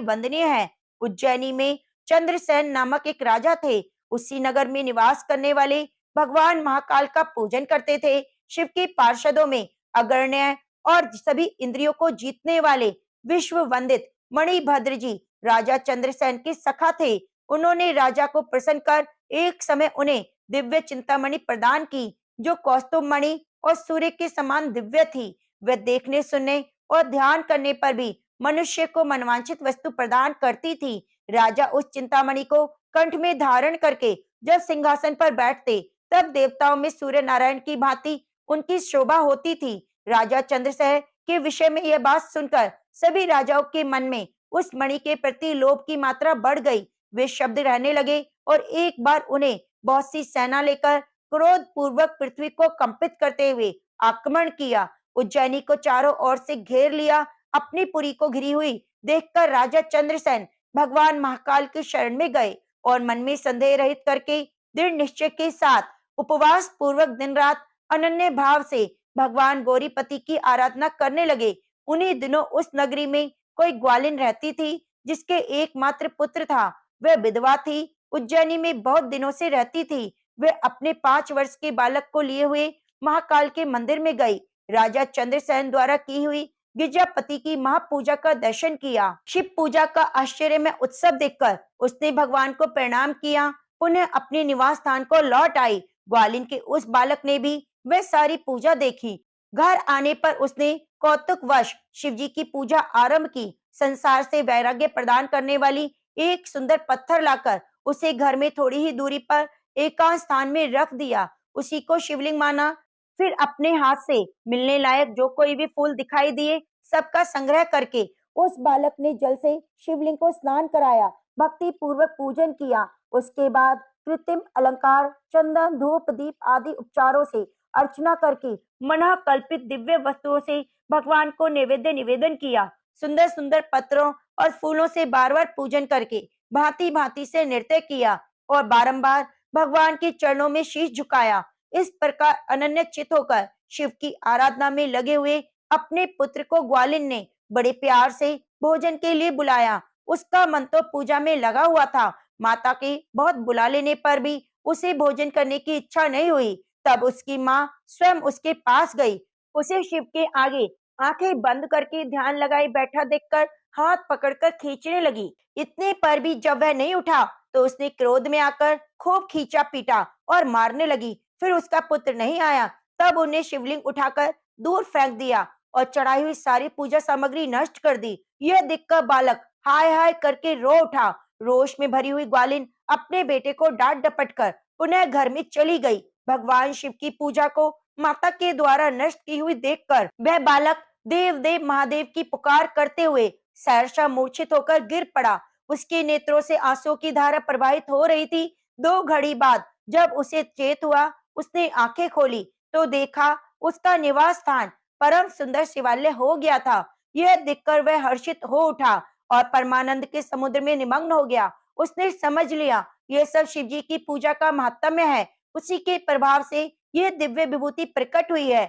वंदनीय है। उज्जैनी में चंद्रसेन नामक एक राजा थे। उसी नगर में निवास करने वाले भगवान महाकाल का पूजन करते थे। शिव के पार्षदों में अग्रण्य और सभी इंद्रियों को जीतने वाले विश्व वंदित मणिभद्र जी राजा चंद्रसेन के सखा थे। उन्होंने राजा को प्रसन्न कर एक समय उन्हें दिव्य चिंतामणि प्रदान की, जो कौस्तुभ मणि और सूर्य के समान दिव्य थी। वह देखने, सुनने और ध्यान करने पर भी मनुष्य को मनवांछित वस्तु प्रदान करती थी। राजा उस चिंतामणि को कंठ में धारण करके जब सिंहासन पर बैठते, तब देवताओं में सूर्य नारायण की भांति उनकी शोभा होती थी। राजा चंद्रसेन के विषय में यह बात सुनकर सभी राजाओं के मन में उस मणि के प्रति लोभ की मात्रा बढ़ गई। वे शब्द रहने लगे और एक बार उन्हें बहुत सी सेना लेकर क्रोध पूर्वक पृथ्वी को कंपित करते हुए आक्रमण किया। उज्जैनी को चारों ओर से घेर लिया। अपनी पुरी को घिरी हुई देखकर राजा चंद्रसेन भगवान महाकाल के शरण में गए और मन में संदेह रहित करके दृढ़ निश्चय के साथ उपवास पूर्वक दिन रात अनन्य भाव से भगवान गौरीपति की आराधना करने लगे। उन्हीं दिनों उस नगरी में कोई ग्वालिन रहती थी, जिसके एकमात्र पुत्र था। वह विधवा थी, उज्जैनी में बहुत दिनों से रहती थी। वह अपने 5 वर्ष के बालक को लिए हुए महाकाल के मंदिर में गई। राजा चंद्रसेन द्वारा की हुई गिरिजापति की महापूजा का दर्शन किया। शिव पूजा का आश्चर्यमय उत्सव देखकर उसने भगवान को प्रणाम किया। पुनः अपने निवास स्थान को लौट आई। ग्वालिन के उस बालक ने भी वह सारी पूजा देखी। घर आने पर उसने कौतुकवश शिवजी की पूजा आरंभ की। संसार से वैराग्य प्रदान करने वाली एक सुंदर पत्थर लाकर उसे घर में थोड़ी ही दूरी पर एकांत स्थान में रख दिया। उसी को शिवलिंग माना। फिर अपने हाथ से मिलने लायक जो कोई भी फूल दिखाई दिए, सबका संग्रह करके उस बालक ने जल से शिवलिंग को स्नान कराया, भक्ति पूर्वक पूजन किया। उसके बाद कृत्रिम अलंकार, चंदन, धूप, दीप आदि उपचारों से अर्चना करके मना कल्पित दिव्य वस्तुओं से भगवान को नैवेद्य निवेदन किया। सुंदर सुंदर पत्रों और फूलों से बार बार पूजन करके भांति भांति से नृत्य किया और बारंबार भगवान के चरणों में शीश झुकाया। इस प्रकार अनन्य चित होकर शिव की आराधना में लगे हुए अपने पुत्र को ग्वालिन ने बड़े प्यार से भोजन के लिए बुलाया। उसका मन तो पूजा में लगा हुआ था। माता के बहुत बुला लेने पर भी उसे भोजन करने की इच्छा नहीं हुई। तब उसकी माँ स्वयं उसके पास गई। उसे शिव के आगे आंखें बंद करके ध्यान लगाए बैठा देखकर हाथ पकड़कर खींचने लगी। इतने पर भी जब वह नहीं उठा, तो उसने क्रोध में आकर खूब खींचा पीटा और मारने लगी। फिर उसका पुत्र नहीं आया, तब उन्हें शिवलिंग उठाकर दूर फेंक दिया और चढ़ाई हुई सारी पूजा सामग्री नष्ट कर दी। यह देखकर बालक हाय हाय करके रो उठा। रोष में भरी हुई ग्वालिन अपने बेटे को डांट डपट कर पुनः घर में चली गई। भगवान शिव की पूजा को माता के द्वारा नष्ट की हुई देखकर वह बालक देव देव महादेव की पुकार करते हुए सहर्षा मूर्छित होकर गिर पड़ा। उसके नेत्रों से आंसुओं की धारा प्रवाहित हो रही थी। 2 घड़ी बाद जब उसे चेत हुआ, उसने आंखें खोली तो देखा उसका निवास स्थान परम सुंदर शिवालय हो गया था। यह देखकर वह हर्षित हो उठा और परमानंद के समुद्र में निमग्न हो गया। उसने समझ लिया यह सब शिवजी की पूजा का महात्म्य है। उसी के प्रभाव से यह दिव्य विभूति प्रकट हुई है।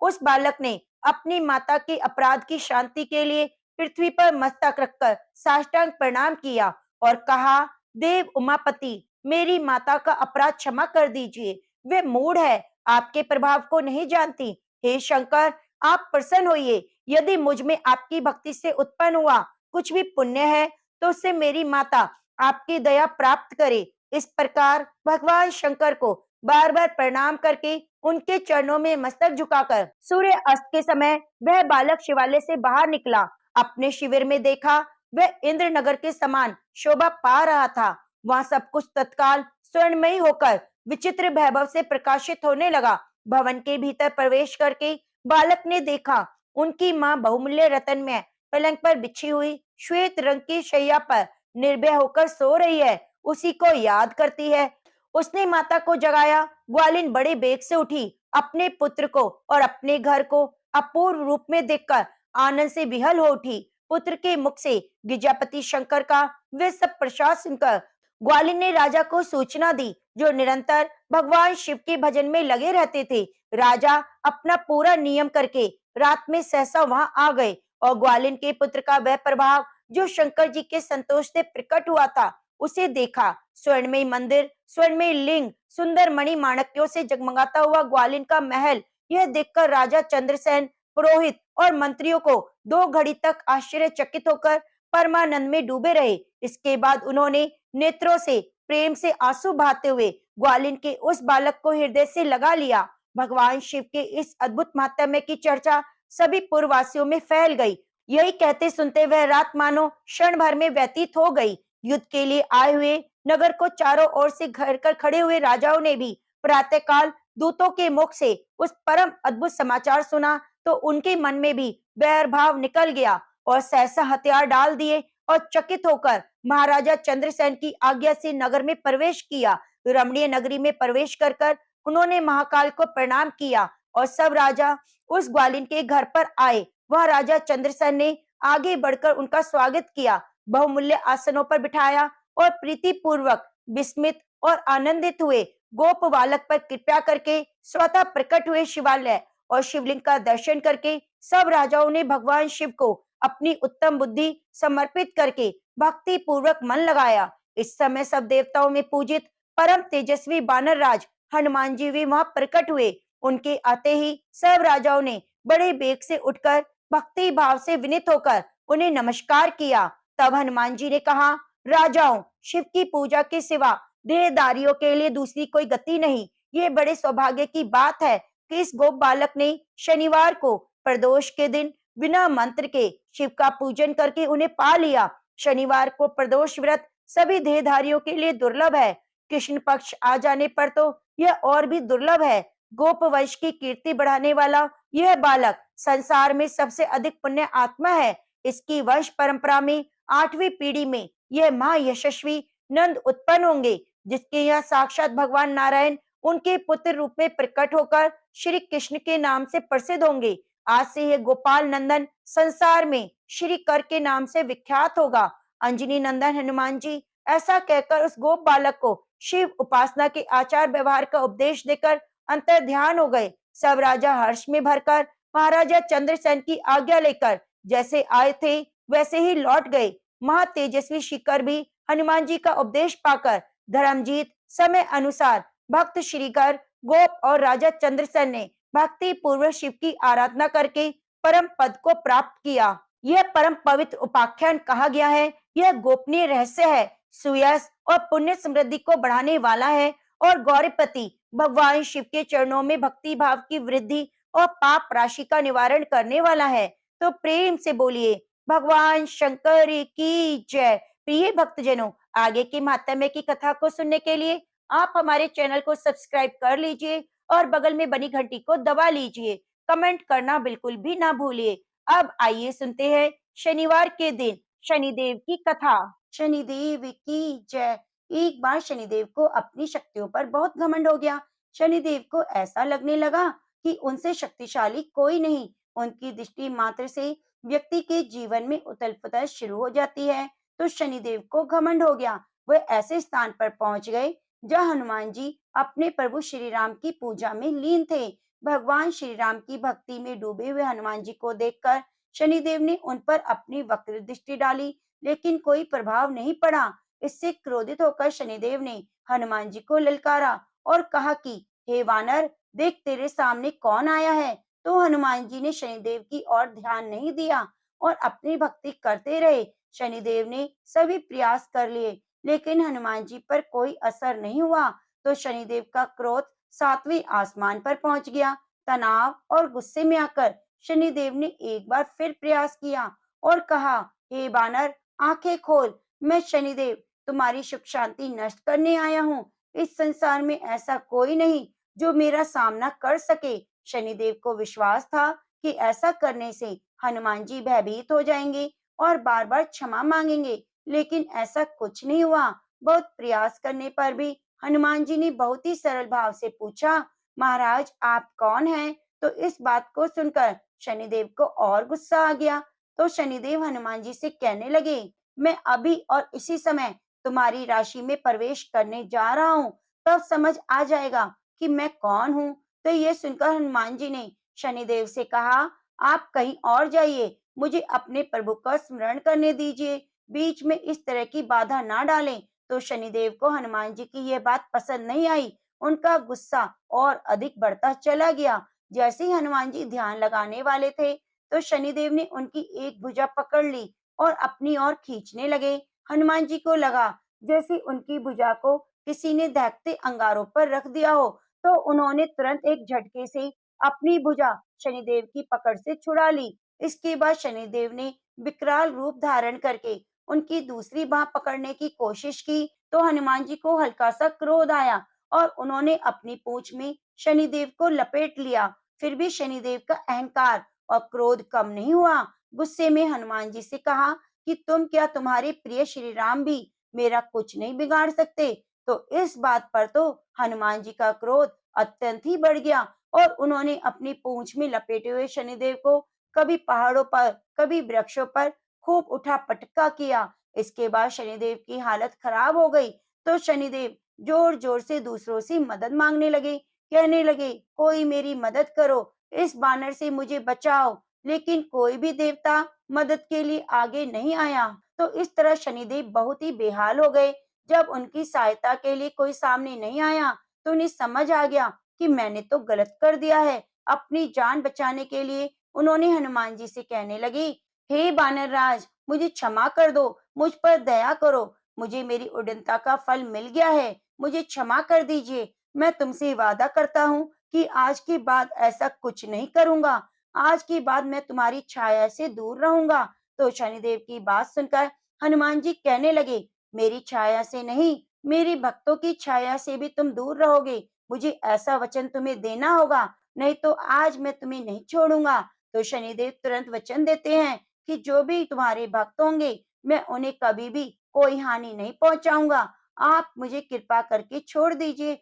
उस बालक ने अपनी माता के अपराध की शांति के लिए पृथ्वी पर मस्तक रखकर साष्टांग प्रणाम किया और कहा, देव उमापति, मेरी माता का अपराध क्षमा कर दीजिए। वे मूढ़ है, आपके प्रभाव को नहीं जानती। हे शंकर, आप प्रसन्न होइए। यदि मुझ में आपकी भक्ति से उत्पन्न हुआ कुछ भी पुण्य है, तो उससे मेरी माता आपकी दया प्राप्त करे। इस प्रकार भगवान शंकर को बार बार प्रणाम करके उनके चरणों में मस्तक झुकाकर सूर्य अस्त के समय वह बालक शिवालय से बाहर निकला। अपने शिविर में देखा वह इंद्र नगर के समान शोभा पा रहा था। वहां सब कुछ तत्काल स्वर्णमयी होकर विचित्र वैभव से प्रकाशित होने लगा। भवन के भीतर प्रवेश करके बालक ने देखा उनकी माँ बहुमूल्य रत्न में पलंग पर बिछी हुई श्वेत रंग की शैया पर निर्भय होकर सो रही है, उसी को याद करती है। उसने माता को जगाया। ग्वालिन बड़े बेग से उठी। अपने पुत्र को और अपने घर को अपूर्व रूप में देखकर आनंद से विहल हो उठी। पुत्र के मुख से गिरजापति शंकर का वे सब प्रसाद सुनकर ग्वालिन ने राजा को सूचना दी, जो निरंतर भगवान शिव के भजन में लगे रहते थे। राजा अपना पूरा नियम करके रात में सहसा वहां आ गए और ग्वालिन के पुत्र का वह प्रभाव जो शंकर जी के संतोष से प्रकट हुआ था, उसे देखा। स्वर्णमयी मंदिर, स्वर्णमयी लिंग, सुंदर मणि माणक्यों से जगमगाता हुआ ग्वालिन का महल, यह देखकर राजा चंद्रसेन, पुरोहित और मंत्रियों को 2 घड़ी तक आश्चर्यचकित होकर परमानंद में डूबे रहे। इसके बाद उन्होंने नेत्रों से प्रेम से आंसू बहाते हुए ग्वालिन के उस बालक को हृदय से लगा लिया। भगवान शिव के इस अद्भुत महात्म्य की चर्चा सभी पुरवासियों में फैल गई। यही कहते सुनते वह रात मानो क्षण भर में व्यतीत हो गई। युद्ध के लिए आए हुए नगर को चारों ओर से घेर कर खड़े हुए राजाओं ने भी प्रातःकाल दूतों के मुख से उस परम अद्भुत समाचार सुना तो उनके मन में भी बैर भाव निकल गया और सहसा हथियार डाल दिए और चकित होकर महाराजा चंद्रसेन की आज्ञा से नगर में प्रवेश किया। रमणीय नगरी में प्रवेश कर उन्होंने महाकाल को प्रणाम किया और सब राजा उस ग्वालिन के घर पर आए। वह राजा चंद्रसेन ने आगे बढ़कर उनका स्वागत किया, बहुमूल्य आसनों पर बिठाया और प्रीति पूर्वक विस्मित और आनंदित हुए गोप बालक पर कृपा करके स्वतः प्रकट हुए शिवालय और शिवलिंग का दर्शन करके सब राजाओं ने भगवान शिव को अपनी उत्तम बुद्धि समर्पित करके भक्ति पूर्वक मन लगाया। इस समय सब देवताओं में पूजित परम तेजस्वी बानर राज हनुमान जी भी वहां प्रकट हुए। उनके आते ही सब राजाओं ने बड़े बेग से उठकर भक्ति भाव से विनीत होकर उन्हें नमस्कार किया। तब हनुमान जी ने कहा, राजाओं, शिव की पूजा के सिवा देहधारियों के लिए दूसरी कोई गति नहीं। ये बड़े सौभाग्य की बात है कि इस गोप बालक ने शनिवार को प्रदोष के दिन बिना मंत्र के शिव का पूजन करके उन्हें पा लिया। शनिवार को प्रदोष व्रत सभी देहधारियों के लिए दुर्लभ है। कृष्ण पक्ष आ जाने पर तो यह और भी दुर्लभ है। गोप वंश की कीर्ति बढ़ाने वाला यह बालक संसार में सबसे अधिक पुण्य आत्मा है। इसकी वंश परंपरा में 8वीं पीढ़ी में यह महायशस्वी नंद उत्पन्न होंगे, जिसके यहाँ साक्षात भगवान नारायण उनके पुत्र रूप में प्रकट होकर श्री कृष्ण के नाम से प्रसिद्ध होंगे। आज से यह गोपाल नंदन संसार में श्री कर के नाम से विख्यात होगा। अंजनी नंदन हनुमान जी ऐसा कहकर उस गोप बालक को शिव उपासना के आचार व्यवहार का उपदेश देकर अंतर ध्यान हो गए। सब राजा हर्ष में भरकर महाराजा चंद्रसेन की आज्ञा लेकर जैसे आए थे वैसे ही लौट गए। महातेजस्वी शिकर भी हनुमान जी का उपदेश पाकर धर्मजीत समय अनुसार भक्त श्रीकर गोप और राजा चंद्रसेन ने भक्ति पूर्वक शिव की आराधना करके परम पद को प्राप्त किया। यह परम पवित्र उपाख्यान कहा गया है। यह गोपनीय रहस्य है, सुयश और पुण्य समृद्धि को बढ़ाने वाला है और गौरीपति भगवान शिव के चरणों में भक्ति भाव की वृद्धि और पाप राशि का निवारण करने वाला है। तो प्रेम से बोलिए भगवान शंकर की जय। प्रिय भक्तजनों, आगे की महात्म्य की कथा को सुनने के लिए आप हमारे चैनल को सब्सक्राइब कर लीजिए और बगल में बनी घंटी को दबा लीजिए। कमेंट करना बिल्कुल भी ना भूलिए। अब आइए सुनते हैं शनिवार के दिन शनिदेव की कथा। शनिदेव की जय। एक बार शनिदेव को अपनी शक्तियों पर बहुत घमंड हो गया। शनिदेव को ऐसा लगने लगा कि उनसे शक्तिशाली कोई नहीं। उनकी दृष्टि मात्र से व्यक्ति के जीवन में उथल पुथल शुरू हो जाती है। तो शनिदेव को घमंड हो गया। वह ऐसे स्थान पर पहुंच गए जहाँ हनुमान जी अपने प्रभु श्री राम की पूजा में लीन थे। भगवान श्री राम की भक्ति में डूबे हुए हनुमान जी को देखकर शनिदेव ने उन पर अपनी वक्र दृष्टि डाली, लेकिन कोई प्रभाव नहीं पड़ा। इससे क्रोधित होकर शनिदेव ने हनुमान जी को ललकारा और कहा कि हे वानर, देख तेरे सामने कौन आया है। तो हनुमान जी ने शनिदेव की ओर ध्यान नहीं दिया और अपनी भक्ति करते रहे। शनिदेव ने सभी प्रयास कर लिए, लेकिन हनुमान जी पर कोई असर नहीं हुआ। तो शनिदेव का क्रोध 7वें आसमान पर पहुंच गया। तनाव और गुस्से में आकर शनिदेव ने एक बार फिर प्रयास किया और कहा, हे बानर, आंखें खोल। मैं शनिदेव तुम्हारी सुख शांति नष्ट करने आया हूँ। इस संसार में ऐसा कोई नहीं जो मेरा सामना कर सके। शनिदेव को विश्वास था कि ऐसा करने से हनुमान जी भयभीत हो जाएंगे और बार बार क्षमा मांगेंगे, लेकिन ऐसा कुछ नहीं हुआ। बहुत प्रयास करने पर भी हनुमान जी ने बहुत ही सरल भाव से पूछा, महाराज आप कौन हैं? तो इस बात को सुनकर शनिदेव को और गुस्सा आ गया। तो शनिदेव हनुमान जी से कहने लगे, मैं अभी और इसी समय तुम्हारी राशि में प्रवेश करने जा रहा हूँ, तब समझ आ जाएगा कि मैं कौन हूँ। तो ये सुनकर हनुमान जी ने शनिदेव से कहा, आप कहीं और जाइए, मुझे अपने प्रभु का स्मरण करने दीजिए, बीच में इस तरह की बाधा ना डालें। तो शनिदेव को हनुमान जी की यह बात पसंद नहीं आई, उनका गुस्सा और अधिक बढ़ता चला गया। जैसे ही हनुमान जी ध्यान लगाने वाले थे, तो शनिदेव ने उनकी एक भुजा पकड़ ली और अपनी ओर खींचने लगे। हनुमान जी को लगा जैसे उनकी भुजा को किसी ने दहकते अंगारों पर रख दिया हो, तो उन्होंने तुरंत एक झटके से अपनी भुजा शनिदेव की पकड़ से छुड़ा ली। इसके बाद शनिदेव ने विकराल रूप धारण करके उनकी दूसरी बाह पकड़ने की कोशिश की, तो हनुमान जी को हल्का सा क्रोध आया और उन्होंने अपनी पूंछ में शनिदेव को लपेट लिया। फिर भी शनिदेव का अहंकार और क्रोध कम नहीं हुआ। गुस्से में हनुमान जी से कहा कि तुम क्या, तुम्हारे प्रिय श्री राम भी मेरा कुछ नहीं बिगाड़ सकते? तो इस बात पर तो हनुमान जी का क्रोध अत्यंत ही बढ़ गया और उन्होंने अपनी पूंछ में लपेटे हुए शनिदेव को कभी पहाड़ों पर, कभी वृक्षों पर खूब उठा पटका किया। इसके बाद शनिदेव की हालत खराब हो गई। तो शनिदेव जोर जोर से दूसरों से मदद मांगने लगे, कहने लगे, कोई मेरी मदद करो, इस बानर से मुझे बचाओ। लेकिन कोई भी देवता मदद के लिए आगे नहीं आया। तो इस तरह शनिदेव बहुत ही बेहाल हो गए। जब उनकी सहायता के लिए कोई सामने नहीं आया, तो उन्हें समझ आ गया कि मैंने तो गलत कर दिया है। अपनी जान बचाने के लिए उन्होंने हनुमान जी से कहने लगी, हे बानर राज, मुझे क्षमा कर दो, मुझ पर दया करो, मुझे मेरी उड़नता का फल मिल गया है, मुझे क्षमा कर दीजिए। मैं तुमसे वादा करता हूँ कि आज के बाद ऐसा कुछ नहीं करूंगा। आज के बाद मैं तुम्हारी छाया से दूर रहूंगा। तो शनिदेव की बात सुनकर हनुमान जी कहने लगे, मेरी छाया से नहीं, मेरे भक्तों की छाया से भी तुम दूर रहोगे। मुझे ऐसा वचन तुम्हें देना होगा, नहीं तो आज मैं तुम्हें नहीं छोड़ूंगा। तो शनिदेव तुरंत वचन देते हैं कि जो भी तुम्हारे भक्त होंगे, मैं उन्हें कभी भी कोई हानि नहीं पहुंचाऊंगा। आप मुझे कृपा करके छोड़ दीजिए।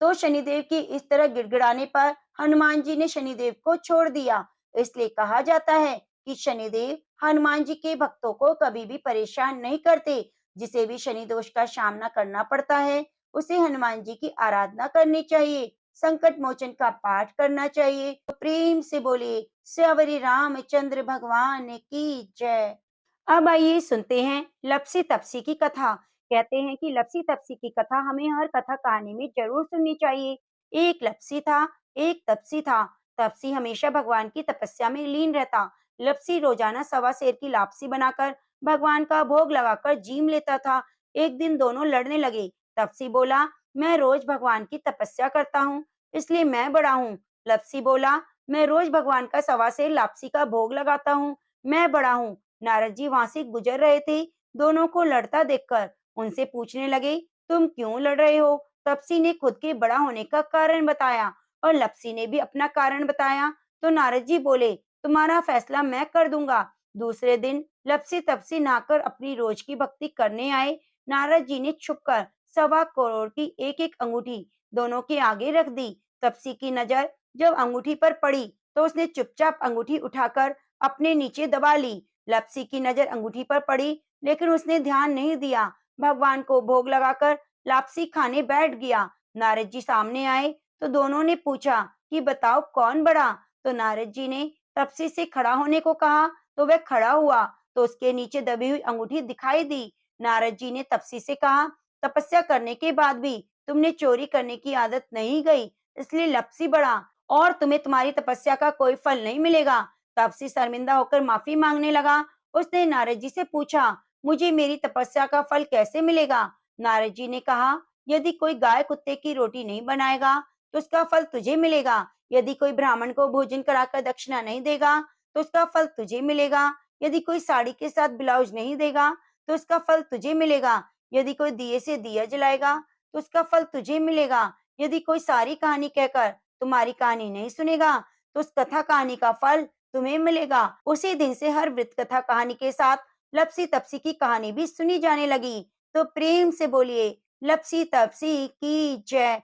तो शनिदेव की इस तरह गिड़गिड़ाने पर हनुमान जी ने शनिदेव को छोड़ दिया। इसलिए कहा जाता है कि शनिदेव हनुमान जी के भक्तों को कभी भी परेशान नहीं करते। जिसे भी शनि दोष का सामना करना पड़ता है, उसे हनुमान जी की आराधना करनी चाहिए, संकट मोचन का पाठ करना चाहिए। तो प्रेम से बोलिए, श्री रामचंद्र भगवान की जय। अब आइए सुनते हैं लपसी तपसी की कथा। कहते हैं कि लपसी तपसी की कथा हमें हर कथा कहानी में जरूर सुननी चाहिए। एक लपसी था, एक तपसी था। तपसी हमेशा भगवान की तपस्या में लीन रहता। लपसी रोजाना सवा सेर की लापसी बनाकर भगवान का भोग लगाकर जीम लेता था। एक दिन दोनों लड़ने लगे। तपसी बोला, मैं रोज भगवान की तपस्या करता हूँ, इसलिए मैं बड़ा हूँ। लपसी बोला, मैं रोज भगवान का सवा सेर लापसी का भोग लगाता हूँ, मैं बड़ा हूँ। नारद जी वहां से गुजर रहे थे। दोनों को लड़ता देखकर उनसे पूछने लगे, तुम क्यों लड़ रहे हो? तपसी ने खुद के बड़ा होने का कारण बताया और लपसी ने भी अपना कारण बताया। तो नारद जी बोले, तुम्हारा फैसला मैं कर दूंगा। दूसरे दिन लपसी तपसी नहाकर अपनी रोज की भक्ति करने आए। नारद जी ने छुपकर 1.25 करोड़ की एक एक अंगूठी दोनों के आगे रख दी। तपसी की नजर जब अंगूठी पर पड़ी, तो उसने चुपचाप अंगूठी उठाकर अपने नीचे दबा ली। लपसी की नजर अंगूठी पर पड़ी, लेकिन उसने ध्यान नहीं दिया। भगवान को भोग लगाकर लापसी खाने बैठ गया। नारद जी सामने आए तो दोनों ने पूछा कि बताओ कौन बड़ा? तो नारद जी ने तपसी से खड़ा होने को कहा, तो वह खड़ा हुआ तो उसके नीचे दबी हुई अंगूठी दिखाई दी। नारद जी ने तपसी से कहा, तपस्या करने के बाद भी तुमने चोरी करने की आदत नहीं गई, इसलिए लपसी बड़ा और तुम्हें तुम्हारी तपस्या का कोई फल नहीं मिलेगा। तपसी शर्मिंदा होकर माफी मांगने लगा। उसने नारद जी से पूछा, मुझे मेरी तपस्या का फल कैसे मिलेगा? नारद जी ने कहा, यदि कोई गाय कुत्ते की रोटी नहीं बनाएगा, तो उसका फल तुझे मिलेगा। यदि कोई ब्राह्मण को भोजन कराकर दक्षिणा नहीं देगा, तो उसका फल तुझे मिलेगा। यदि कोई साड़ी के साथ ब्लाउज नहीं देगा, तो उसका फल तुझे मिलेगा। यदि कोई दिए से दिया जलाएगा, तो उसका फल तुझे मिलेगा। यदि कोई सारी कहानी कहकर तुम्हारी कहानी नहीं सुनेगा, तो उस कथा कहानी का फल तुम्हें मिलेगा। उसी दिन से हर वृत्त कथा कहानी के साथ लपसी तपसी की कहानी भी सुनी जाने लगी। तो प्रेम से बोलिए, लपसी तपसी की जय।